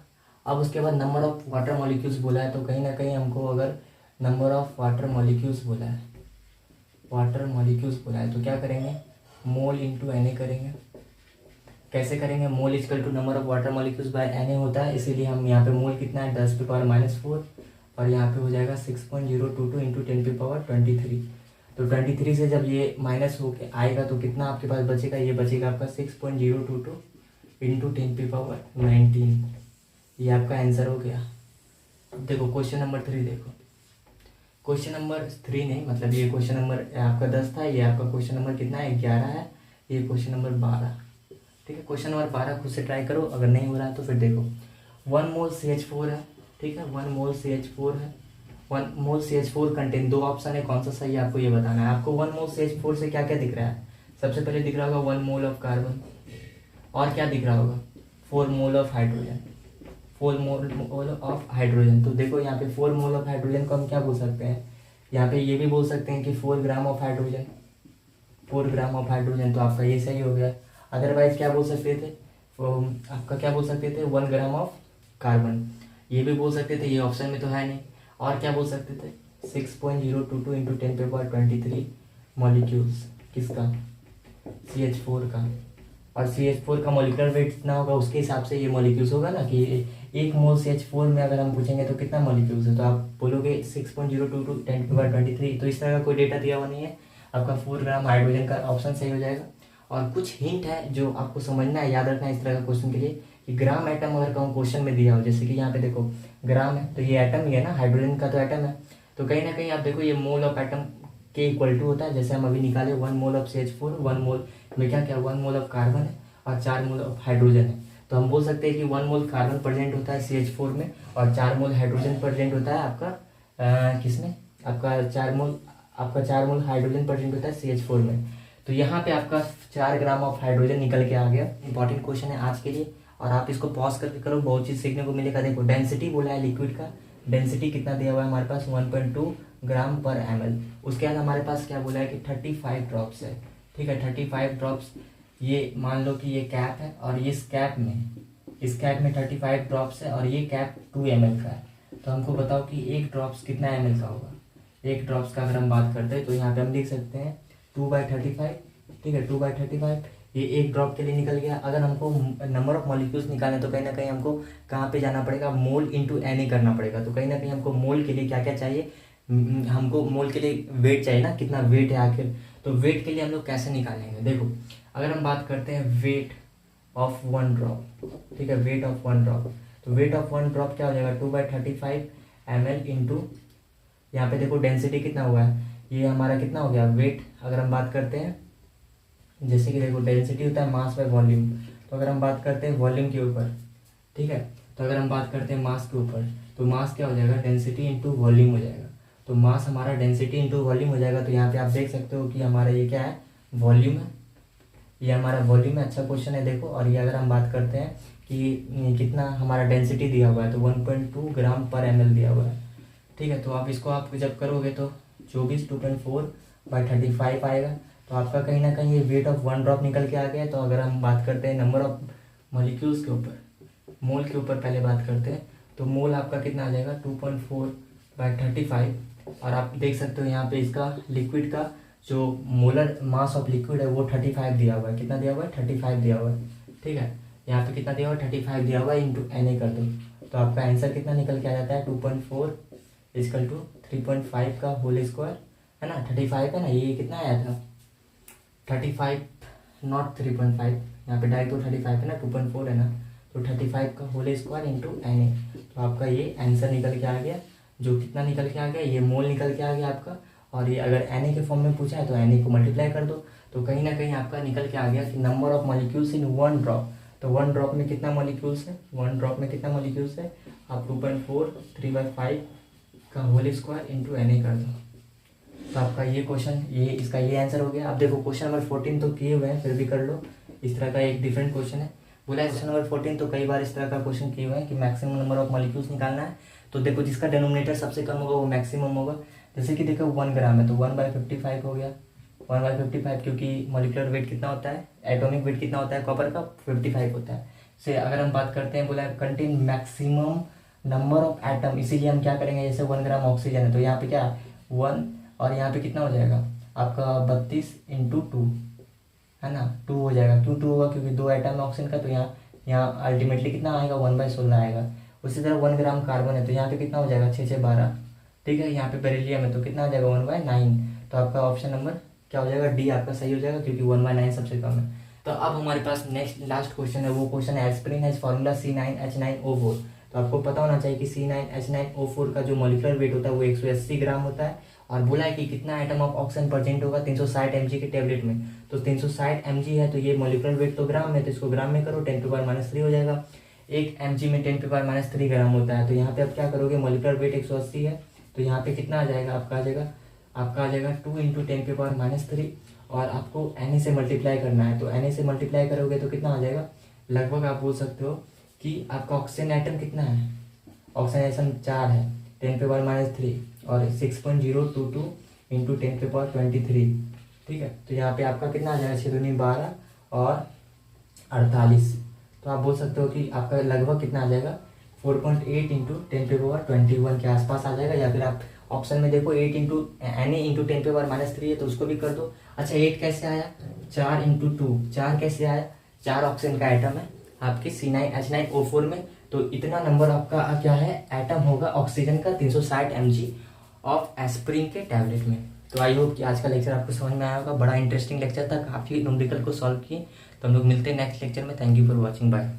अब उसके बाद नंबर ऑफ वाटर मॉलिक्यूल्स बोला है, तो कहीं ना कहीं हमको अगर नंबर ऑफ वाटर मॉलिक्यूल्स बोला है तो क्या करेंगे, मोल इंटू Na करेंगे। कैसे करेंगे, mole equal to number of water molecules by Na होता है, इसीलिए हम यहाँ पे मोल कितना है 10 पे पावर -4, और यहाँ पे हो जाएगा 6.022 इंटू 10 पे पावर 23। तो 23 से जब ये माइनस होके आएगा तो कितना आपके पास बचेगा, ये बचेगा आपका 6.022 इंटू 10 पे पावर 19। ये आपका आंसर हो गया। अब देखो क्वेश्चन नंबर 3 देखो, क्वेश्चन नंबर 3 नहीं, मतलब ये क्वेश्चन नंबर आपका 10 था, ये आपका क्वेश्चन नंबर कितना है 11 है, ये क्वेश्चन नंबर 12। ठीक है, क्वेश्चन नंबर 12 खुद से ट्राई करो, अगर नहीं हो रहा है तो फिर देखो। 1 मोल CH4 है, ठीक है, 1 मोल CH4 है। 1 मोल CH4 कंटेन, दो ऑप्शन है, कौन सा सही है आपको ये बताना है। आपको 1 मोल CH4 से क्या क्या दिख रहा है? सबसे पहले दिख रहा होगा 1 मोल ऑफ कार्बन, और क्या दिख रहा होगा 4 mole of hydrogen, 4 mole of hydrogen. तो देखो यहाँ पे 4 मोल ऑफ हाइड्रोजन को हम क्या बोल सकते हैं, यहाँ पे ये भी बोल सकते हैं कि 4 gram of hydrogen, 4 gram of hydrogen, तो आपका ये सही हो गया। अदरवाइज क्या बोल सकते थे, आपका क्या बोल सकते थे 1 ग्राम ऑफ कार्बन, ये भी बोल सकते थे, ये ऑप्शन में तो है नहीं। और क्या बोल सकते थे 6.022 इंटू 10⁻23 मॉलिक्यूल्स, किसका CH4 का। और CH4 का मॉलिक्यूलर वेट कितना होगा, उसके हिसाब से ये मॉलिक्यूल्स होगा ना, कि 1 मोल CH4 में अगर हम पूछेंगे तो कितना मॉलिक्यूल्स है, तो आप बोलोगे 6.022 10⁻23। तो इस तरह का कोई डेटा दिया हुआ नहीं है, आपका 4 ग्राम हाइड्रोजन का ऑप्शन सही हो जाएगा। और कुछ हिंट है जो आपको समझना है, याद रखना है इस तरह का क्वेश्चन के लिए, कि ग्राम एटम अगर कहूँ क्वेश्चन में दिया हो, जैसे कि यहाँ पे देखो ग्राम है, तो ये एटम ही है ना, हाइड्रोजन का तो एटम है, तो कहीं ना कहीं आप देखो ये मोल ऑफ एटम के इक्वल टू होता है। जैसे हम अभी निकाले 1 मोल ऑफ CH4, 1 मोल में क्या क्या 1 मोल ऑफ कार्बन है और 4 मोल ऑफ हाइड्रोजन है, तो हम बोल सकते हैं कि 1 मोल कार्बन प्रेजेंट होता है CH4 में, और 4 मोल हाइड्रोजन प्रेजेंट होता है आपका किसमें, आपका 4 मोल हाइड्रोजन प्रेजेंट होता है CH4 में। तो यहाँ पे आपका 4 ग्राम ऑफ हाइड्रोजन निकल के आ गया। इंपॉर्टेंट क्वेश्चन है आज के लिए, और आप इसको पॉज करके करो, बहुत चीज़ सीखने को मिलेगा। देखो डेंसिटी बोला है लिक्विड का, डेंसिटी कितना दिया हुआ है हमारे पास 1.2 ग्राम पर ml। उसके बाद हमारे पास क्या बोला है कि 35 ड्रॉप्स है, ठीक है, 35 ड्रॉप्स। ये मान लो कि ये कैप है, और इस कैप में 35 ड्रॉप्स है, और ये कैप 2 ml का है। तो हमको बताओ कि एक ड्रॉप्स कितना ml का होगा। एक ड्रॉप्स का अगर हम बात करते हैं तो यहाँ पे हम लिख सकते हैं 2/35, ठीक है, 2/35। ये एक ड्रॉप के लिए निकल गया। अगर हमको नंबर ऑफ मॉलिक्यूल्स निकालने तो कहीं ना कहीं हमको कहाँ पे जाना पड़ेगा, मोल इंटू Na करना पड़ेगा। तो कहीं ना कहीं हमको मोल के लिए क्या क्या चाहिए, हमको मोल के लिए वेट चाहिए ना, कितना वेट है आखिर। तो वेट के लिए हम लोग कैसे निकालेंगे, देखो अगर हम बात करते हैं वेट ऑफ 1 ड्रॉप, ठीक है, वेट ऑफ 1 ड्रॉप, तो वेट ऑफ 1 ड्रॉप क्या हो जाएगा 2/35 ml इंटू, यहाँ पे देखो डेंसिटी कितना हुआ है, ये हमारा कितना हो गया वेट। अगर हम बात करते हैं, जैसे कि देखो डेंसिटी होता है मास बाय वॉल्यूम, तो अगर हम बात करते हैं वॉल्यूम के ऊपर, ठीक है, तो अगर हम बात करते हैं मास के ऊपर, तो मास क्या हो जाएगा डेंसिटी इंटू वॉल्यूम हो जाएगा। तो मास हमारा डेंसिटी इंटू वॉल्यूम हो जाएगा। तो यहाँ पे आप देख सकते हो कि हमारा ये क्या है, वॉल्यूम है, ये हमारा वॉल्यूम है। अच्छा क्वेश्चन है देखो। और ये अगर हम बात करते हैं कि कितना हमारा डेंसिटी दिया हुआ है, तो 1.2 ग्राम पर ml दिया हुआ है, ठीक है। तो आप इसको आप जब करोगे तो 2.4/35 आएगा। तो आपका कहीं ना कहीं ये वेट ऑफ 1 ड्रॉप निकल के आ गया है। तो अगर हम बात करते हैं नंबर ऑफ मॉलिक्यूल्स के ऊपर, मोल के ऊपर पहले बात करते हैं, तो मोल आपका कितना आ जाएगा 2.4/35। और आप देख सकते हो यहाँ पे इसका लिक्विड का जो मोलर मास ऑफ लिक्विड है वो 35 दिया हुआ है। कितना दिया हुआ है 35 दिया हुआ है, ठीक है। यहाँ पे कितना दिया हुआ है 35 दिया हुआ है, इंटू Na कर दो, तो आपका आंसर कितना निकल के आ जाता है 2.4 इजकल टू 3.5 का होल स्क्वायर, है ना। 35 है ना, ये कितना आया था 35 नॉट 3.5, यहाँ पे डायरेक्ट तो 35 है ना, 2.4 है ना, तो 35 का होल स्क्वायर इंटू Na। तो आपका ये आंसर निकल के आ गया, जो कितना निकल के आ गया, ये मोल निकल के आ गया आपका। और ये अगर Na के फॉर्म में पूछा है तो Na को मल्टीप्लाई कर दो, तो कहीं ना कहीं आपका निकल के आ गया कि number of molecules in 1 drop. तो 1 ड्रॉप में कितना मॉलिक्यूल्स है, 1 ड्रॉप में कितना मॉलिक्यूल्स है, आप 2.4 3/5 का होल स्क्वायर इंटू Na कर दो। तो आपका ये क्वेश्चन, ये इसका ये आंसर हो गया। अब देखो क्वेश्चन नंबर 14 तो किए हुए हैं, फिर भी कर लो। इस तरह का एक डिफरेंट क्वेश्चन है, बोला है क्वेश्चन नंबर 14 तो कई बार इस तरह का क्वेश्चन किए हुए हैं कि मैक्सिमम नंबर ऑफ मॉलिक्यूल्स निकालना है। तो देखो जिसका डिनोमिनेटर सबसे कम होगा वो मैक्सिमम होगा। जैसे कि देखो 1 ग्राम है तो 1/55 हो गया, 1/55, क्योंकि मॉलिक्यूलर वेट कितना होता है, एटॉमिक वेट कितना होता है कॉपर का 55 होता है। से अगर हम बात करते हैं, बोला contain maximum number of atom, इसीलिए हम क्या करेंगे, जैसे 1 ग्राम ऑक्सीजन है तो यहाँ पे क्या 1, और यहाँ पे कितना हो जाएगा आपका 32 इंटू 2, है ना, 2 हो जाएगा। क्यों 2 होगा, क्योंकि 2 एटम है ऑक्सीजन का, तो यहाँ अल्टीमेटली कितना आएगा 1/16 आएगा। उसी तरह 1 ग्राम कार्बन है तो यहाँ पे कितना हो जाएगा 6 6 12, ठीक है। यहाँ पे बेरिलियम है तो कितना आ जाएगा 1/9। तो आपका ऑप्शन नंबर क्या हो जाएगा, डी आपका सही हो जाएगा, क्योंकि 1/9 सबसे कम है। तो अब हमारे पास नेक्स्ट लास्ट क्वेश्चन है, वो क्वेश्चन है एस्पिरिन हैज फार्मूला C9H9O4। तो आपको पता होना चाहिए कि C9H9O4 का जो मॉलिक्यूलर वेट होता है वो 180 ग्राम होता है। और बोला है कि कितना आइटम ऑफ ऑक्सीजन प्रेजेंट होगा 360 mg के टेबलेट में। तो 360 mg है, तो ये मॉलिक्यूलर वेट तो ग्राम में, तो इसको ग्राम में करो, 10⁻³ हो जाएगा। 1 mg में 10⁻³ ग्राम होता है। तो यहाँ पे आप क्या करोगे, मॉलिक्यूलर वेट 180 है, तो यहाँ पे कितना आ जाएगा, आपका आ जाएगा 2 × 10⁻³ और आपको Na से मल्टीप्लाई करना है। तो Na से मल्टीप्लाई करोगे तो कितना आ जाएगा, लगभग आप बोल सकते हो कि आपका ऑक्सीजन आइटम कितना है, ऑक्सीजन आइटम 4 है, 10⁻³ और 6.022 × 10⁻23। ठीक है, तो यहाँ पे आपका कितना आ जाएगा, 6 दूनी 12 और 48। तो आप बोल सकते हो कि आपका लगभग कितना आ जाएगा, 4.8 × 10⁻21 के आसपास आ जाएगा। या फिर आप ऑप्शन में देखो 8 Na × 10⁻³ है, तो उसको भी कर दो। अच्छा 8 कैसे आया, 4 × 2, 4 कैसे आया, 4 ऑक्सीजन का आइटम है आपके C9H9O4 में। तो इतना नंबर आपका क्या है, एटम होगा ऑक्सीजन का 360 mg ऑफ एस्पिरिन के टैबलेट में। तो आई होप कि आज का लेक्चर आपको समझ में आया होगा। बड़ा इंटरेस्टिंग लेक्चर था, काफ़ी न्यूमेरिकल को सॉल्व किए। तो हम लोग मिलते हैं नेक्स्ट लेक्चर में। Thank you for watching, bye.